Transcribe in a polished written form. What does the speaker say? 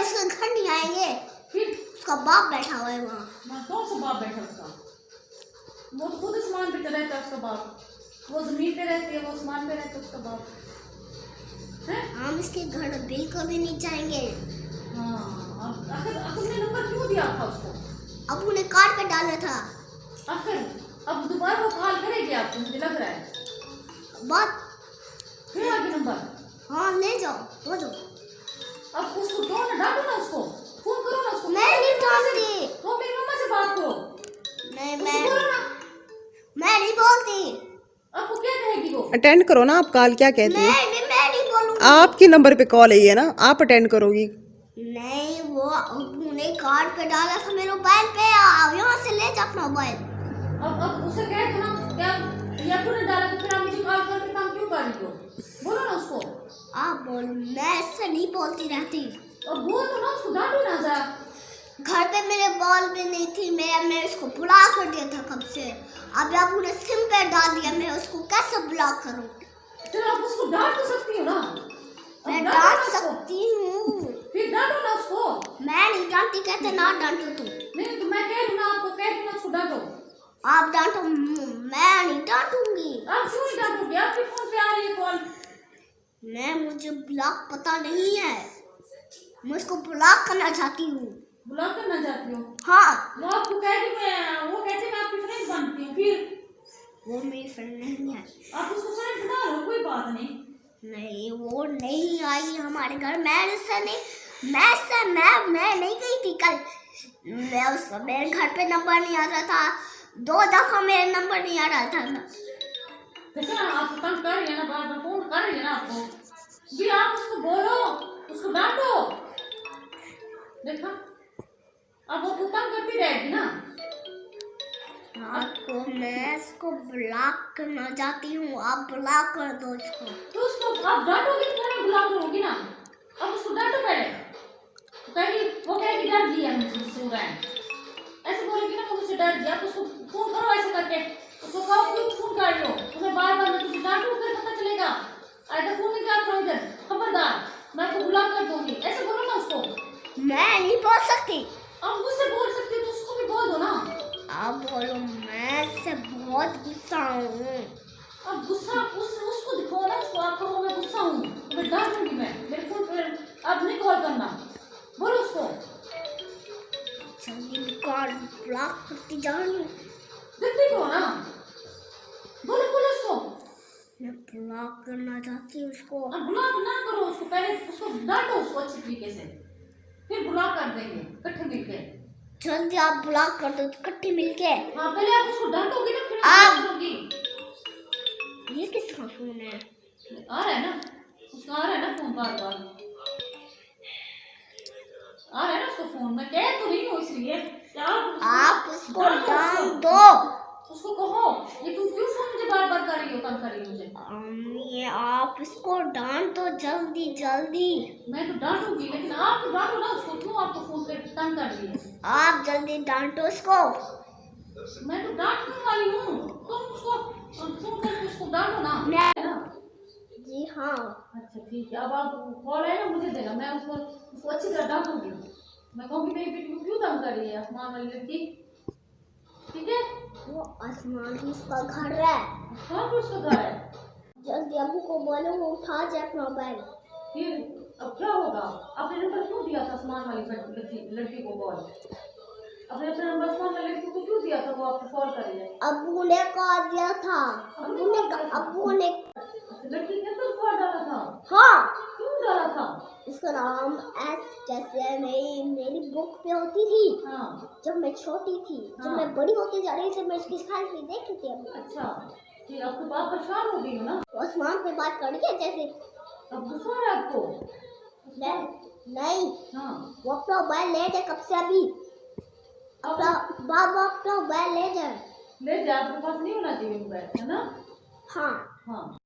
इसके घर नहीं आएंगे। फिर उसका बाप बैठा हुआ है वहाँ। कौन सा बाप बैठा उसका? वो तो खुद आसमान पे रहता है उसका बाप। वो जमीन पे रहती है, वो आसमान पे रहता है उसका बाप है। हम इसके घर बिल्कुल भी नहीं जाएंगे। हाँ, आखिर तुमने नंबर क्यों दिया था उसको? अब उन्हें कार्ड पे डालना था। आखिर अब दोबारा वो कॉल करेगी आपको, मुझे लग रहा है। बात फिर आगे नंबर। हाँ ले जाओ, हो जाओ। अब उसको दो ना, डालो ना उसको, फोन करो ना उसको। मैं नहीं जानती। तो मेरी मम्मा से बात करो। नहीं उसको बोलो ना। मैं नहीं बोलती। अब वो क्या कहेगी वो? अटेंड करो ना आप कॉल, क्या कहती है? मैं नहीं बोलूंगी। आपके नंबर पे कॉल है ये ना, आप अटेंड करोगी। नहीं, वो उन्हें कार्ड पे डाला था मेरे मोबाइल पे। यहाँ से ले जा अपना मोबाइल। अब उसे कहे तो ना, क्या या तूने डाला तो फिर आप मुझे कॉल करके काम क्यों कर रही हो? बोलो ना उसको। आप बोलो, मैं इससे नहीं बोलती रहती। अब बोल तो ना उसको, डांटो ना जरा। घर पे मेरे बॉल भी नहीं थी। मैं उसको ब्लॉक कर दिया था कब से। अब उन्हें सिम पे डाल दिया, मैं उसको कैसे ब्लॉक करूं? चलो आप उसको डांट तो सकती हो ना। मैं डांट सकती हूँ। फिर डांटो ना उसको। मैं नहीं डांटती, कहते ना डांटो तुम। नहीं तो मैं कह रही हूँ ना आपको, कह रही हूँ ना उसको डांटो। आप डांटो, मैं नहीं डांटूंगी। आप क्यों नहीं डांटोगे? आपके फोन पे आ रही है कॉल। मुझे ब्लॉक पता नहीं है। मैं उसको ब्लॉक करना चाहती हूँ। ब्लॉक करना चाहती हो? हाँ। वो आपको कह रही मैं, वो कहते मैं आपकी फ्रेंड बनती हूँ। फिर वो मेरी फ्रेंड नहीं है। आप उसको फ्रेंड बना लो, कोई बात नहीं। नहीं, वो नहीं आई हमारे घर। मैं नहीं गई थी कल। मेरे घर पे नंबर नहीं आ रहा था। 2 दफा मेरा नंबर नहीं आ रहा था। देखा ना, आपको तंग कर रही है ना, बार बार फोन कर रही है ना आपको। भी आप उसको बोलो, उसको डांटो। देखा, अब वो तंग करती रहेगी ना। आपको मैं इसको ब्लॉक करना चाहती हूँ। आप ब्लॉक कर दो इसको। तो उसको आप डांटोगे तो मैं ब्लॉक करूंगी ना। अब उसको डांटो पहले। वो कहेगी डर गया मुझसे, हो रहा है ऐसे बोलेगी ना, मुझसे डर गया। तो उसको फोन करो ऐसे करके, उसको कहो क्यों फोन कर रही हो। तुम्हें बार बार मैं तुझे डांटू, फिर पता चलेगा। ऐसा फोन नहीं कर इधर, खबरदार, मैं आपको ब्लॉक कर दूंगी। ऐसे बोलो ना उसको। मैं नहीं बोल सकती। अब मुझसे बोल सकती हो तो उसको भी बोल दो ना। आप बोलो, मैं इससे बहुत गुस्सा हूँ। अब गुस्सा उसको दिखाओ ना, उसको आप कहो मैं गुस्सा हूँ, मैं डांटूंगी। मैं मेरे फोन पे अब नहीं कॉल करना, बोलो उसको। जल्दी कॉल ब्लॉक करती जा रही हूँ। जल्दी करो ना, बोलो बोलो उसको। मैं ब्लॉक करना चाहती हूँ उसको। अब ब्लॉक ना करो उसको, पहले उसको डांटो उसको अच्छी तरीके से, फिर ब्लॉक कर देंगे इकट्ठे मिलके। जल्दी आप ब्लॉक कर दो इकट्ठे मिलके। हाँ, पहले आप उसको डांटोगे ना, फिर आप ब्लॉक करोगी। ये किसका फोन है? आ रहा है ना, उसका आ रहा है ना फोन, बार बार आ रहा है ना उसको फोन। मैं कह तो रही हूँ इसलिए आप उसको डांट दो। उसको कहो ये तुम क्यों फोन मुझे बार बार कर रही हो, तंग कर रही हो मुझे। ये आप इसको डांट दो जल्दी जल्दी। मैं तो डांटूंगी, लेकिन आप तो डांटो ना उसको, क्यों आपको फोन पे तंग कर रही है। आप जल्दी डांटो उसको। मैं तो डांटने वाली हूँ, तुम उसको फोन करके उसको डांटो ना। जी हाँ। अच्छा ठीक है, अब आप कॉल है ना मुझे देना, मैं उसको अच्छी तरह डांटूंगी। मैं कहूँगी मेरी बेटी को क्यों तंग कर रही है आसमान वाली लड़की, ठीक है? वो आसमान ही उसका घर है। कहाँ पे उसका घर है? जल्दी अबू को बोलो वो उठा जाए अपना मोबाइल। फिर अब क्या होगा? आपने नंबर क्यों दिया था आसमान वाली लड़की को कॉल? अपने अपना नंबर आसमान वाली लड़की को क्यों दिया था, वो आपको कॉल कर रही है? अबू ने कॉल दिया था। अबू ने लड़की के अंदर कॉल डाला था? हाँ। क्यों डाला था? उसका नाम एस जैसे मेरी बुक पे होती थी। हाँ। जब मैं छोटी थी। हाँ। जब मैं बड़ी होती जा रही थी, मैं उसकी स्टाइल भी देखी थी अभी। अच्छा, फिर आपको बात परेशान हो गई हो ना? आसमान पे बात कर रही है जैसे। अब गुस्सा है आपको? नहीं। हाँ। वो अपना मोबाइल ले जाए कब से अभी। अपना बाबा अपना मोबाइल ले जाए। ले जाए, आपके पास नहीं होना चाहिए मोबाइल, है ना? हाँ। हाँ।